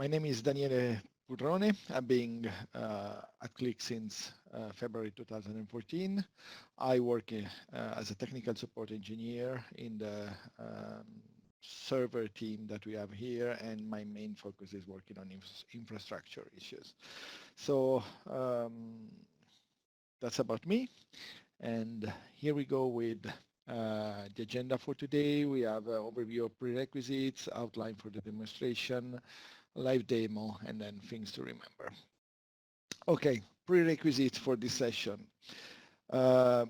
My name is Daniele Purrone. I've been at Qlik since February 2014. I work as a technical support engineer in the server team that we have here, and my main focus is working on infrastructure issues. So that's about me. And here we go with the agenda for today. We have an overview of prerequisites, outline for the demonstration, live demo, and then things to remember. Okay, prerequisites for this session. I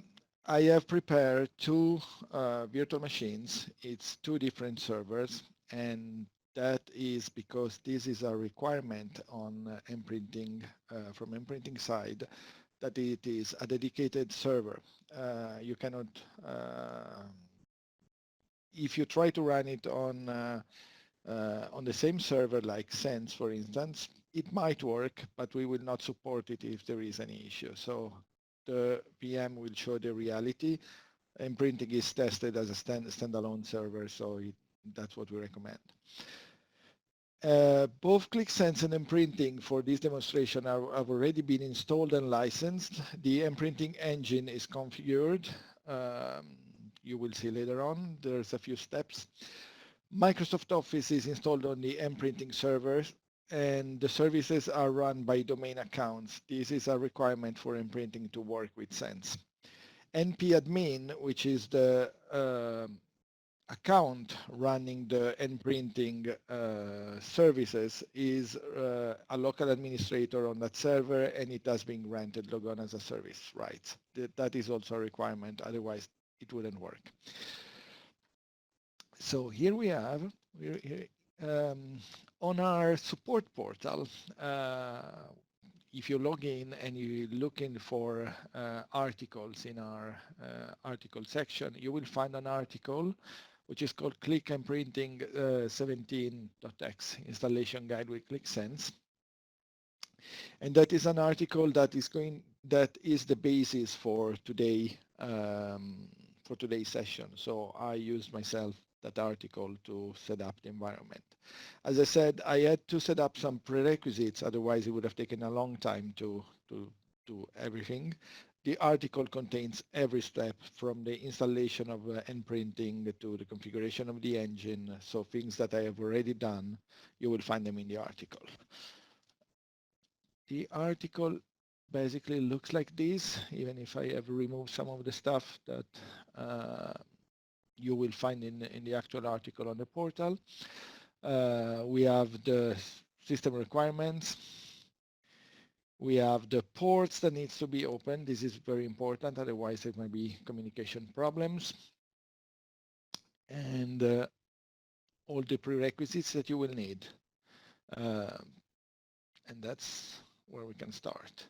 have prepared two virtual machines. It's two different servers, and that is because this is a requirement on MPrinting from MPrinting side that it is a dedicated server. You cannot, if you try to run it on the same server like Sense, for instance, it might work, but we will not support it if there is any issue. So the VM will show the reality, and MPrinting is tested as a standalone server, so that's what we recommend. Both QlikSense and MPrinting for this demonstration have already been installed and licensed. The MPrinting engine is configured. You will see later on, there's a few steps. Microsoft Office is installed on the MPrinting server, and the services are run by domain accounts. This is a requirement for MPrinting to work with Sense. npadmin, which is the account running the MPrinting services, is a local administrator on that server, and it has been granted logon as a service rights. That is also a requirement, otherwise it wouldn't work. So here we have, on our support portal, if you log in and you're looking for articles in our article section, you will find an article which is called Qlik MPrinting 17.x installation guide with QlikSense. And that is an article that is the basis for today for today's session. So I used myself that article to set up the environment. As I said, I had to set up some prerequisites, otherwise it would have taken a long time to do everything. The article contains every step from the installation of NPrinting to the configuration of the engine. So things that I have already done, you will find them in the article. The article basically looks like this, even if I have removed some of the stuff that you will find in the actual article on the portal. We have the system requirements. We have the ports that needs to be open. This is very important, otherwise there might be communication problems. And all the prerequisites that you will need. And that's where we can start.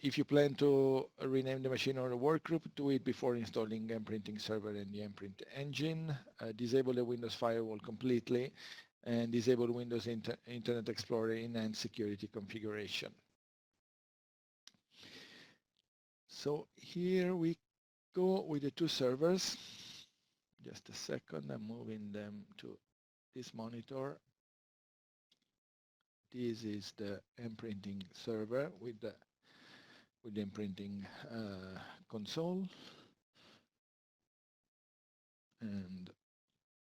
If you plan to rename the machine or a workgroup, do it before installing MPrinting Server and the MPrint engine. Disable the Windows firewall completely, and disable Windows Internet Explorer enhanced security configuration. So here we go with the two servers. Just a second, I'm moving them to this monitor. This is the MPrinting server with the MPrinting console. And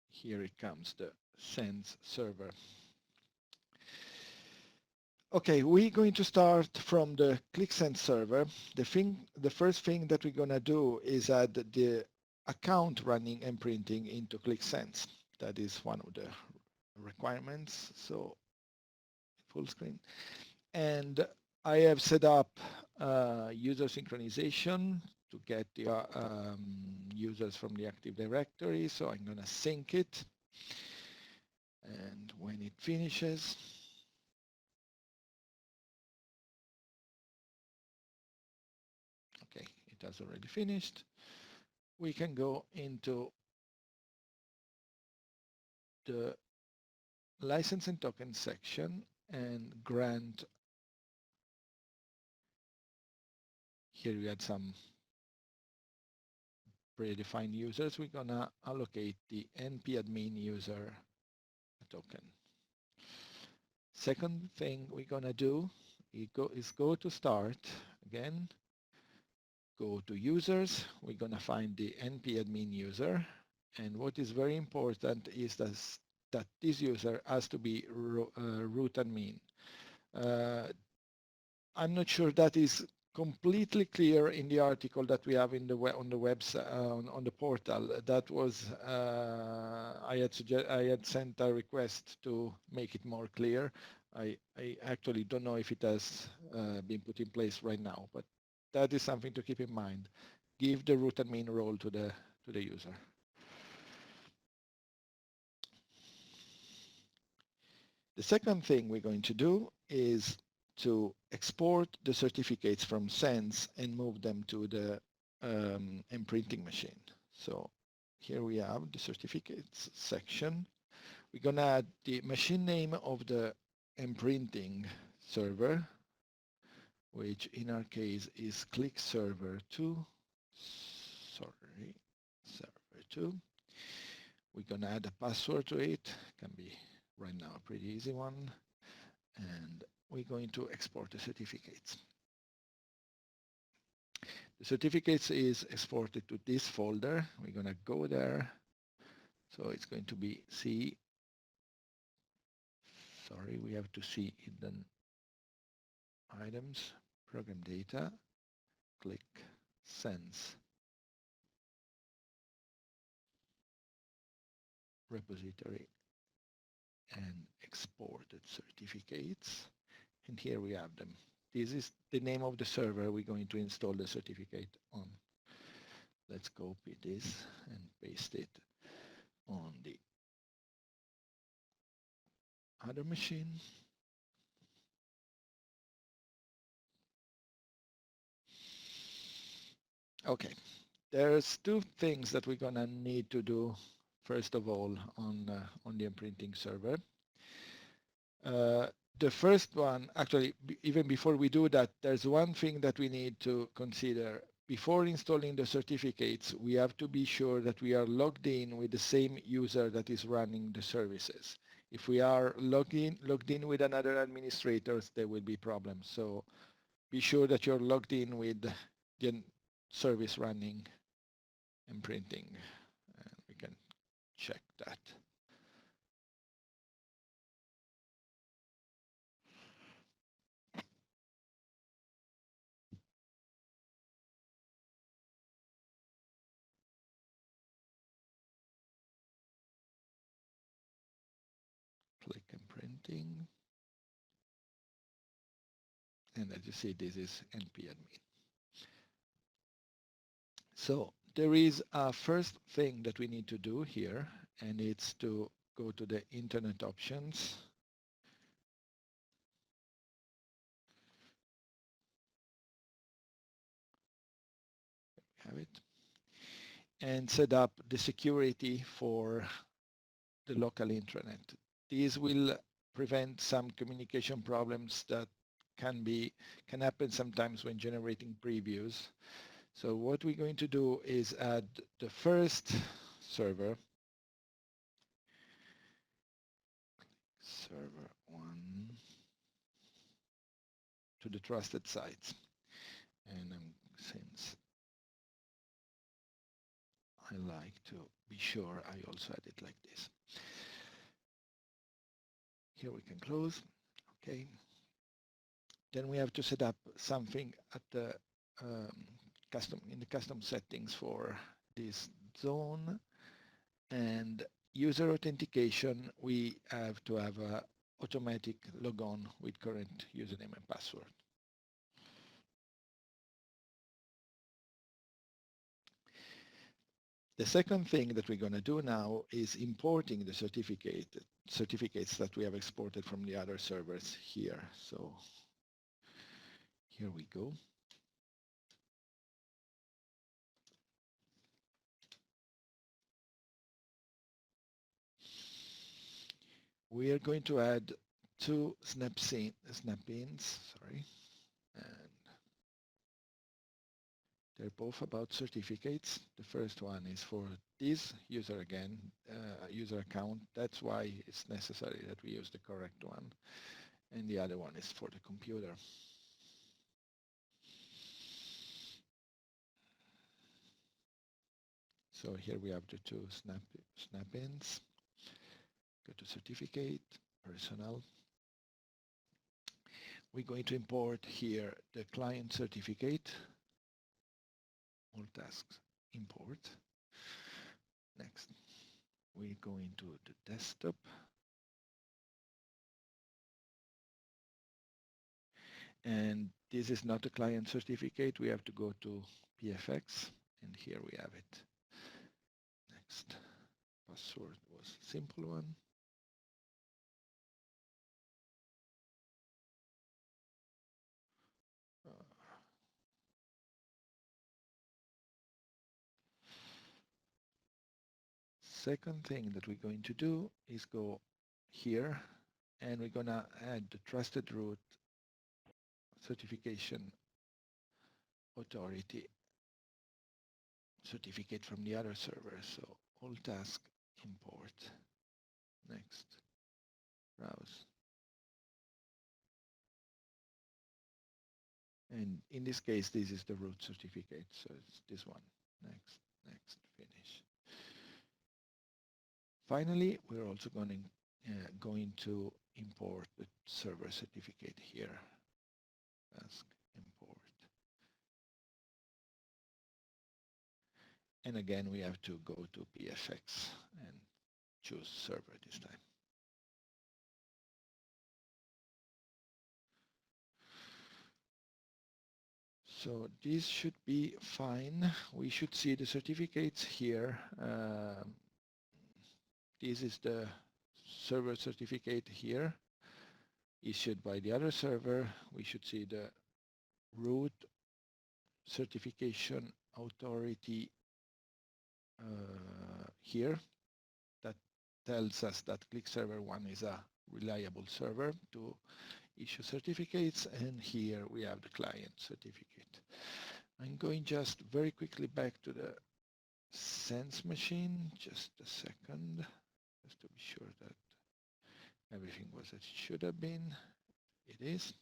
here it comes, the Sense server. Okay, we're going to start from the QlikSense server. The first thing that we're gonna do is add the account running MPrinting into QlikSense. That is one of the requirements. So full screen. And I have set up user synchronization to get the users from the Active Directory. So I'm gonna sync it. And when it finishes, okay, it has already finished. We can go into the license and token section and grant. Here we had some predefined users. We're gonna allocate the npadmin user token. Second thing we're gonna do is go to Start again, go to Users. We're gonna find the npadmin user, and what is very important is that this user has to be root admin. I'm not sure that is completely clear in the article that we have in the on the website on the portal. That was I had sent a request to make it more clear. I actually don't know if it has been put in place right now, but that is something to keep in mind. Give the root admin role to the user. The second thing we're going to do is to export the certificates from Sense and move them to the MPrinting machine. So here we have the certificates section. We're going to add the machine name of the MPrinting server, which in our case is Qlik server 2. Sorry, server 2. We're going to add a password to it. Can be right now a pretty easy one. And we're going to export the certificates. The certificates is exported to this folder. We're going to go there. So it's going to be C. Sorry, we have to see hidden items, program data, Qlik sense repository and exported certificates. And here we have them. This is the name of the server we're going to install the certificate on. Let's copy this and paste it on the other machine. Okay, there's two things that we're gonna need to do first of all on the MPrinting server. The first one, actually, even before we do that, there's one thing that we need to consider. Before installing the certificates, we have to be sure that we are logged in with the same user that is running the services. If we are logged in with another administrator, there will be problems. So be sure that you're logged in with the service running MPrinting. And we can check that. Qlik MPrinting. And as you see, this is npadmin. So there is a first thing that we need to do here, and it's to go to the internet options. Have it. And set up the security for the local intranet. These will prevent some communication problems that can happen sometimes when generating previews. So what we're going to do is add the first server, server 1, to the trusted sites. And since I like to be sure, I also add it like this. Here we can close. Okay. Then we have to set up something at the in the custom settings for this zone. And user authentication, we have to have a automatic logon with current username and password. The second thing that we're going to do now is importing the certificates that we have exported from the other servers here. So here we go. We are going to add two snap-ins, sorry, and they're both about certificates. The first one is for this user again, user account. That's why it's necessary that we use the correct one. and the other one is for the computer. So here we have the two snap-ins. Go to certificate, personal. We're going to import here the client certificate. All tasks, import. Next, we go into the desktop. And this is not a client certificate. We have to go to PFX, and here we have it. Next, password was a simple one. Second thing that we're going to do is go here, and we're going to add the trusted root certification authority certificate from the other server. So all task, import. Next, browse. And in this case, this is the root certificate. So it's this one. Next, next, finish. Finally, we're also going to import the server certificate here. Task, import. And again, we have to go to PFX and choose server this time. So this should be fine. We should see the certificates here. This is the server certificate here, issued by the other server. We should see the root certification authority here. That tells us that Qlik server 1 is a reliable server to issue certificates, and here we have the client certificate. I'm going just very quickly back to the Sense machine, just a second, just to be sure that everything was as it should have been. It is.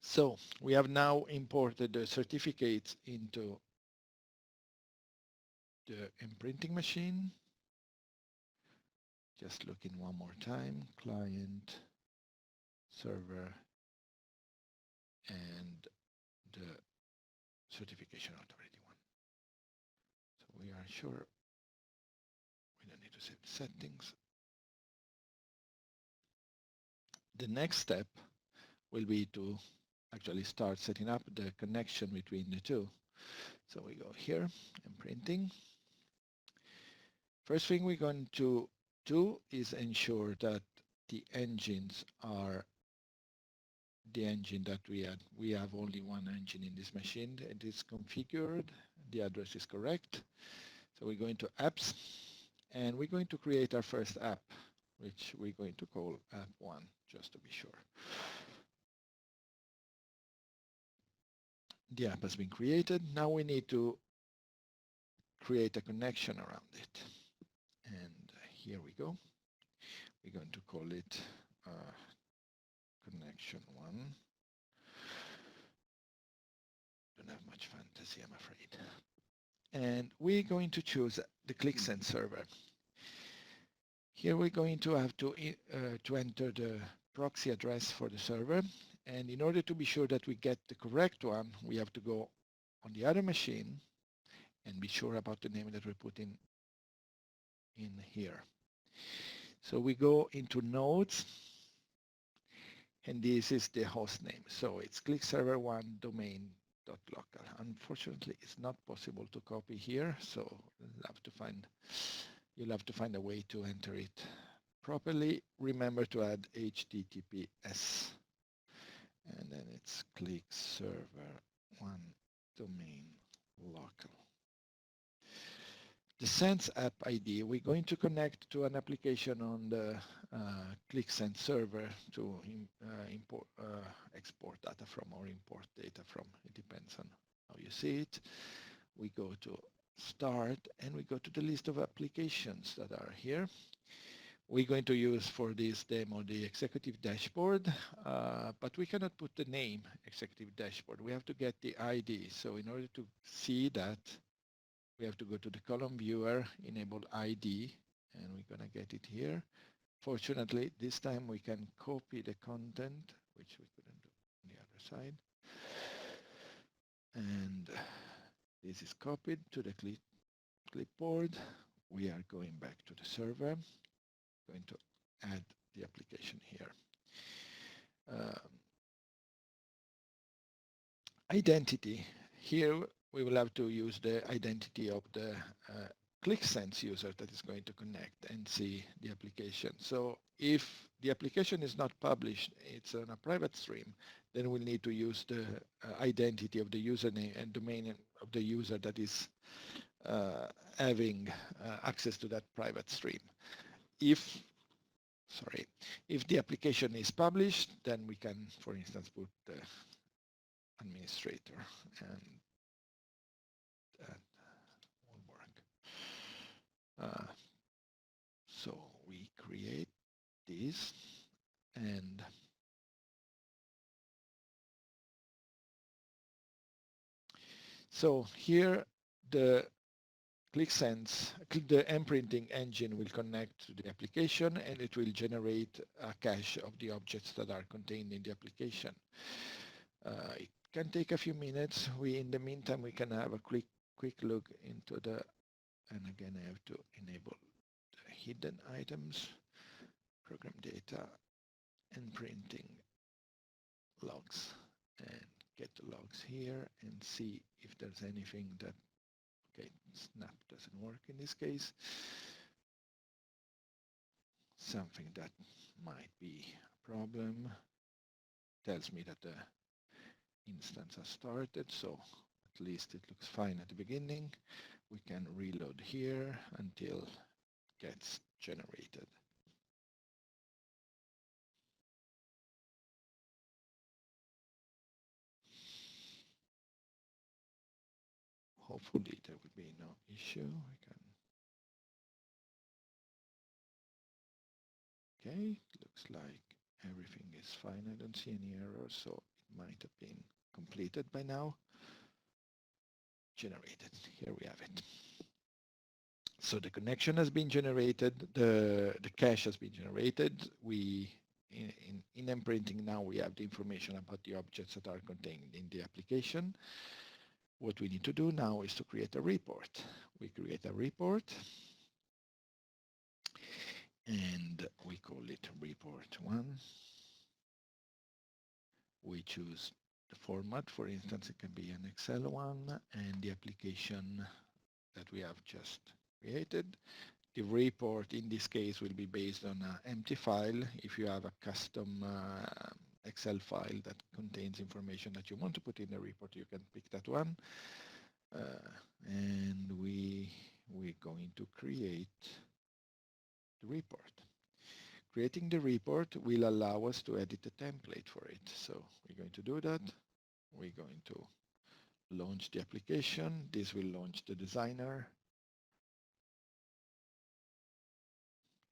So we have now imported the certificates into the MPrinting machine. Just looking one more time, client, server, and the certification authority one. So we are sure we don't need to set settings. The next step will be to actually start setting up the connection between the two. So we go here, MPrinting. First thing we're going to do is ensure that the engines are the engine that we had. We have only one engine in this machine. It is configured. The address is correct. So we're going to apps, and we're going to create our first app, which we're going to call app 1, just to be sure. The app has been created. Now we need to create a connection around it. And here we go. We're going to call it connection 1. Don't have much fantasy, I'm afraid. And we're going to choose the Qlik server. Here we're going to have to enter the proxy address for the server. And in order to be sure that we get the correct one, we have to go on the other machine and be sure about the name that we put in here. So we go into nodes, and this is the host name. So it's Qlik server 1 domain.local. Unfortunately, it's not possible to copy here, so you'll have to find a way to enter it properly. Remember to add HTTPS, and then it's Qlik server 1 domain local. The Sense app ID, we're going to connect to an application on the Qlik Sense server to export data from or import data from. It depends on how you see it. We go to Start, and we go to the list of applications that are here. We're going to use for this demo the executive dashboard, but we cannot put the name executive dashboard. We have to get the ID. So in order to see that, we have to go to the column viewer, enable ID, and we're going to get it here. Fortunately, this time we can copy the content, which we couldn't do on the other side. And this is copied to the clipboard. We are going back to the server, going to add the application here. Identity. Here we will have to use the identity of the Qlik user that is going to connect and see the application. So if the application is not published, it's on a private stream, then we'll need to use the identity of the username and domain of the user that is having access to that private stream. If the application is published, then we can, for instance, put the administrator, and that won't work. So we create this, and so here the the MPrinting engine will connect to the application, and it will generate a cache of the objects that are contained in the application. It can take a few minutes. In the meantime, we can have a quick look into the, and again, I have to enable the hidden items, program data, and printing logs, and get the logs here and see if there's anything that, okay, snap doesn't work in this case. Something that might be a problem tells me that the instance has started, so at least it looks fine at the beginning. We can reload here until it gets generated. Hopefully there will be no issue. Okay, looks like everything is fine. I don't see any errors, so it might have been completed by now. Generated, here we have it. So the connection has been generated, the cache has been generated. In MPrinting now we have the information about the objects that are contained in the application. What we need to do now is to create a report. We create a report, and we call it report 1. We choose the format. For instance, it can be an Excel one, and the application that we have just created. The report in this case will be based on an empty file. If you have a custom Excel file that contains information that you want to put in the report, you can pick that one. And we're going to create the report. Creating the report will allow us to edit the template for it. So we're going to do that. We're going to launch the application. This will launch the designer.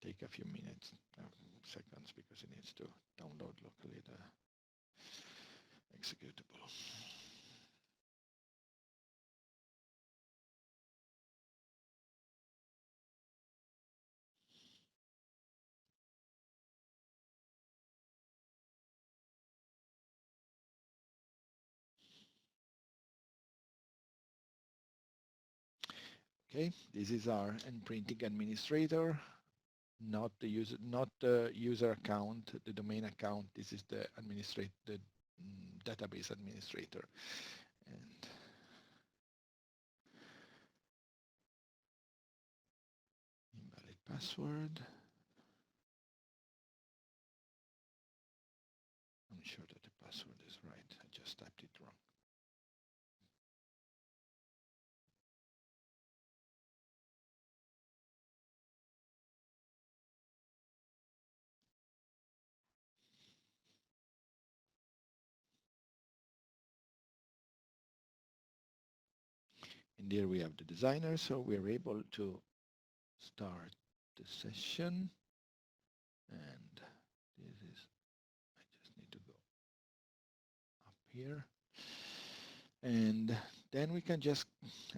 Take a few minutes, seconds, because it needs to download locally the executable. Okay, this is our NPrinting administrator, not the user account, the domain account. This is the database administrator. And invalid password. I'm sure that the password is right. I just typed it wrong. And here we have the designer, so we're able to start the session. And this is, I just need to go up here. And then we can just,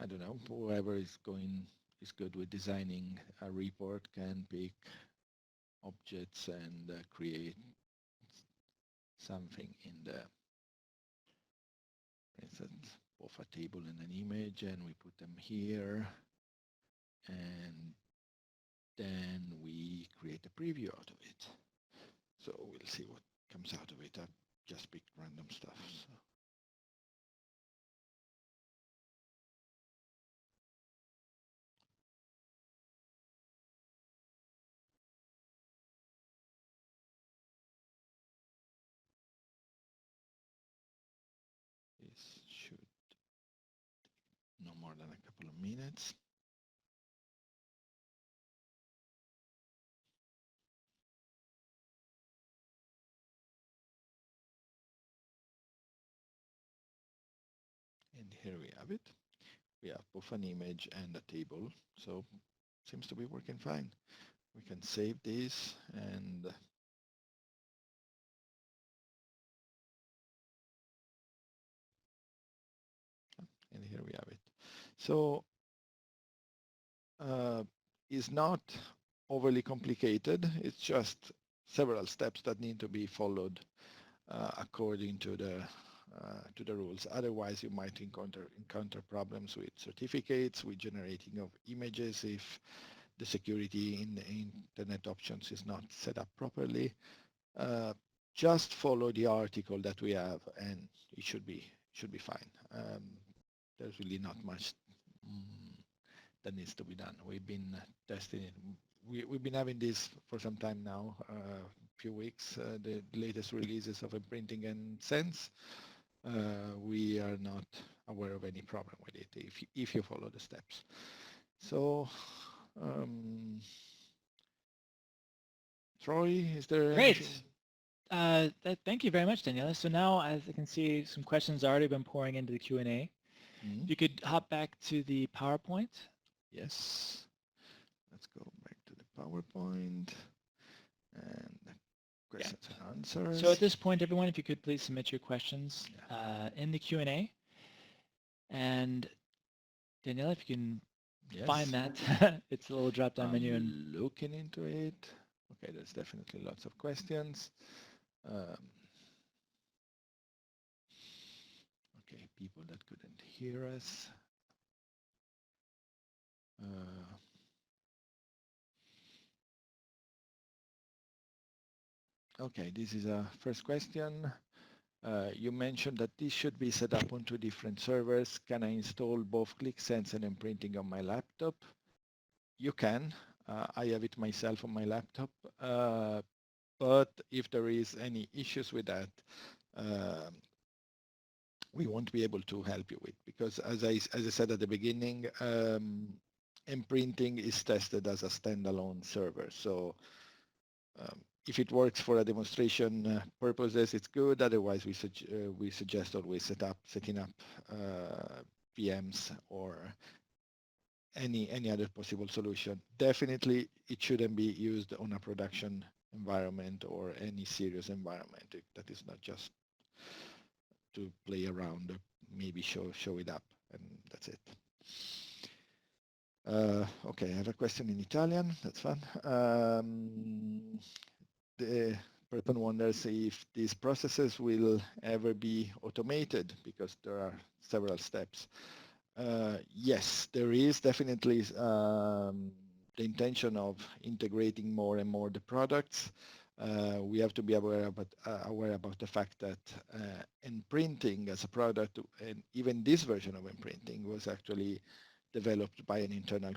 I don't know, whoever is good with designing a report can pick objects and create something in the, for instance, both a table and an image, and we put them here. And then we create a preview out of it. So we'll see what comes out of it. I've just picked random stuff. So. This should no more than a couple of minutes. And here we have it. We have both an image and a table, so seems to be working fine. We can save this and here we have it. So it's not overly complicated. It's just several steps that need to be followed according to the rules. Otherwise, you might encounter problems with certificates, with generating of images if the security in the internet options is not set up properly. Just follow the article that we have, and it should be fine. There's really not much that needs to be done. We've been testing it. We've been having this for some time now, few weeks, the latest releases of MPrinting and Sense. We are not aware of any problem with it if you follow the steps. So, Troy, is there Great. anything? Thank you very much, Daniela. So now, as I can see, some questions already been pouring into the Q&A. Mm-hmm. If you could hop back to the PowerPoint. Yes. Let's go back to the PowerPoint and questions and answers. So at this point, everyone, if you could please submit your questions in the Q&A. And Daniela, if you can find that, it's a little drop-down menu. And looking into it. Okay, there's definitely lots of questions. Okay, people that couldn't hear us. Okay, this is a first question. You mentioned that this should be set up on 2 different servers. Can I install both Qlik, Sense, and MPrinting on my laptop? You can. I have it myself on my laptop. But if there is any issues with that, we won't be able to help you with, because as I said at the beginning, MPrinting is tested as a standalone server. So if it works for a demonstration purposes, it's good. Otherwise, we suggest always setting up VMs or any other possible solution. Definitely, it shouldn't be used on a production environment or any serious environment. That is not just to play around, maybe show it up, and that's it. Okay, I have a question in Italian. That's fun. The person wonders if these processes will ever be automated, because there are several steps. Yes, there is definitely the intention of integrating more and more the products. We have to be aware about the fact that MPrinting as a product, and even this version of MPrinting, was actually developed by an external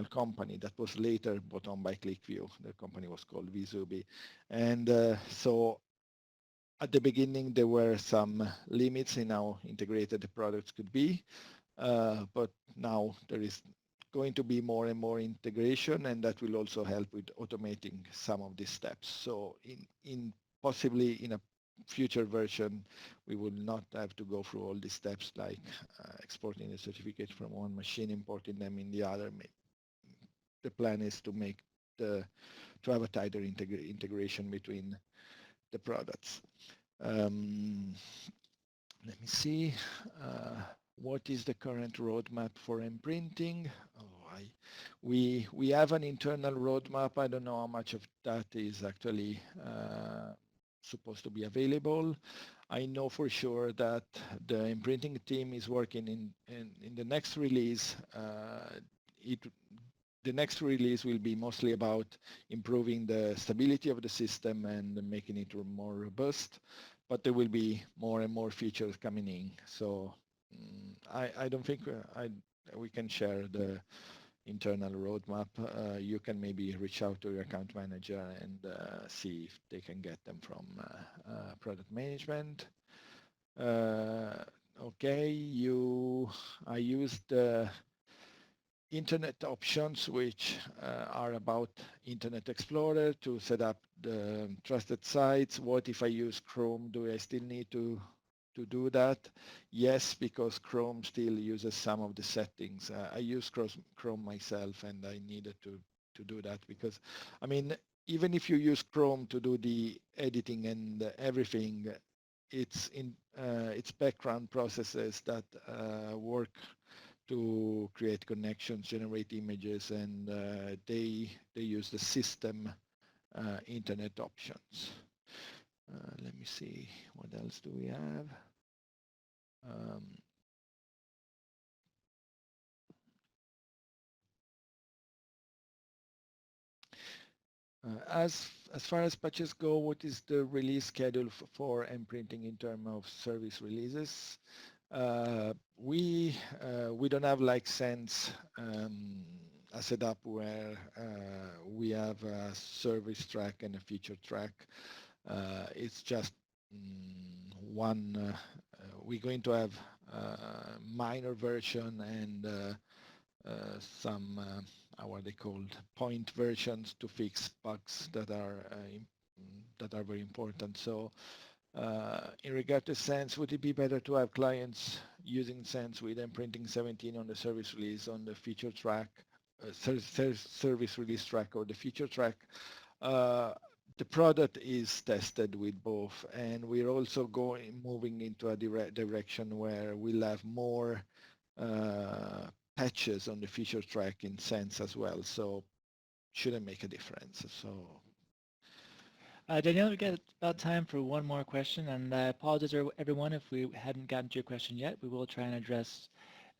company that was later bought on by QlikView. The company was called Visubi, and so at the beginning there were some limits in how integrated the products could be, but now there is going to be more and more integration, and that will also help with automating some of these steps. So possibly in a future version, we will not have to go through all these steps, like exporting the certificate from one machine, importing them in the other. The plan is to make to have a tighter integration between the products. Let me see. What is the current roadmap for MPrinting? We have an internal roadmap. I don't know how much of that is actually supposed to be available. I know for sure that the MPrinting team is working in the next release. The next release will be mostly about improving the stability of the system and making it more robust, but there will be more and more features coming in. So I don't think we can share the internal roadmap. You can maybe reach out to your account manager and see if they can get them from product management. Okay, I used the internet options, which are about Internet Explorer to set up the trusted sites. What if I use Chrome? Do I still need to do that? Yes, because Chrome still uses some of the settings. I use Chrome myself, and I needed to do that because, I mean, even if you use Chrome to do the editing and everything, it's background processes that work to create connections, generate images, and they use the system internet options. Let me see, what else do we have? As far as patches go, what is the release schedule for MPrinting in terms of service releases? We don't have like Sense a setup where we have a service track and a feature track. It's just one. We're going to have minor version and some what are they called, point versions to fix bugs that are very important. So in regard to Sense, would it be better to have clients using Sense with MPrinting 17 on the service release on the feature track, service release track or the feature track? The product is tested with both, and we're also moving into a direction where we'll have more patches on the feature track in Sense as well, so shouldn't make a difference. So Danielle, we got about time for one more question, and I apologize everyone if we hadn't gotten to your question yet. We will try and address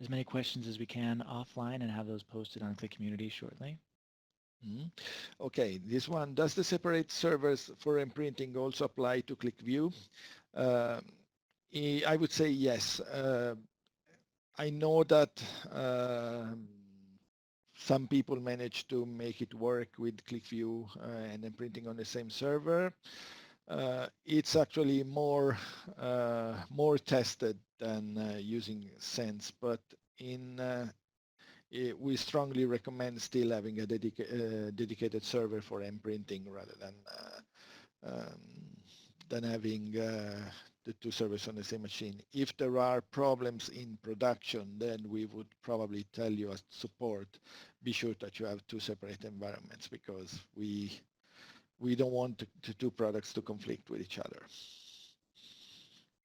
as many questions as we can offline and have those posted on Qlik Community shortly. Okay, this one, does the separate servers for MPrinting also apply to Qlik View? I would say yes. I know that some people manage to make it work with Qlik View and MPrinting on the same server. It's actually more tested than using Sense, but we strongly recommend still having a dedicated server for MPrinting rather than having the two servers on the same machine. If there are problems in production, then we would probably tell you as support, be sure that you have two separate environments, because we don't want the two products to conflict with each other.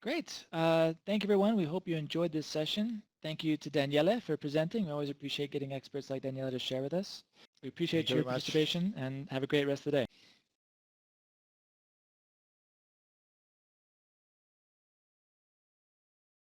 Great. Thank you, everyone. We hope you enjoyed this session. Thank you to Daniele for presenting. We always appreciate getting experts like Daniele to share with us. We appreciate your participation, and have a great rest of the day.